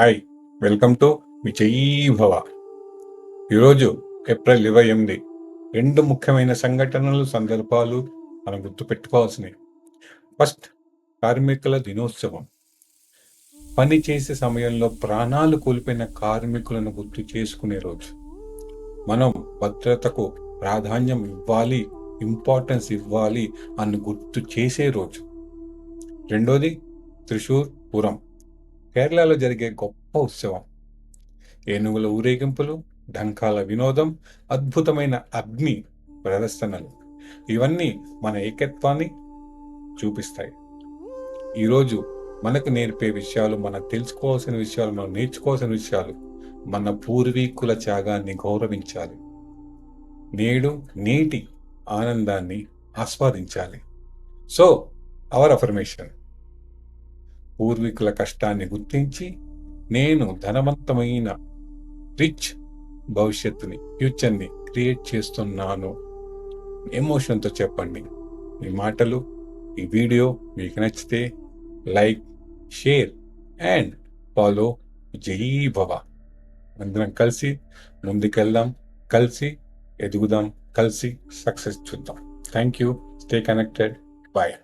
Hi, welcome to విజయీ భవ. ఈరోజు ఏప్రిల్ 28. రెండు ముఖ్యమైన సంఘటనలు, సందర్భాలు మనం గుర్తుపెట్టుకోవాల్సినవి. ఫస్ట్, కార్మికుల దినోత్సవం. పని చేసే సమయంలో ప్రాణాలు కోల్పోయిన కార్మికులను గుర్తు చేసుకునే రోజు. మనం భద్రతకు ప్రాధాన్యం ఇవ్వాలి, ఇంపార్టెన్స్ ఇవ్వాలి అని గుర్తు చేసే రోజు. రెండోది, త్రిశూర్ పురం, కేరళలో జరిగే గొప్ప ఉత్సవం. ఏనుగుల ఊరేగింపులు, ఢంకాల వినోదం, అద్భుతమైన అగ్ని ప్రదర్శనలు, ఇవన్నీ మన ఏకత్వాన్ని చూపిస్తాయి. ఈరోజు మనకు నేర్పే విషయాలు, మనం తెలుసుకోవాల్సిన విషయాలు, మనం నేర్చుకోవాల్సిన విషయాలు, మన పూర్వీకుల త్యాగాన్ని గౌరవించాలి, నేటి ఆనందాన్ని ఆస్వాదించాలి. సో అవర్ అఫర్మేషన్: పూర్వీకుల కష్టాన్ని గుర్తించి నేను ధనవంతమైన రిచ్ భవిష్యత్తుని, ఫ్యూచర్ని క్రియేట్ చేస్తున్నాను. ఎమోషన్తో చెప్పండి. ఈ మాటలు, ఈ వీడియో మీకు నచ్చితే లైక్, షేర్ అండ్ ఫాలో జై భవ. అందరం కలిసి ముందుకెళ్దాం, కలిసి ఎదుగుదాం, కలిసి సక్సెస్ చూద్దాం. Thank you. Stay connected. Bye.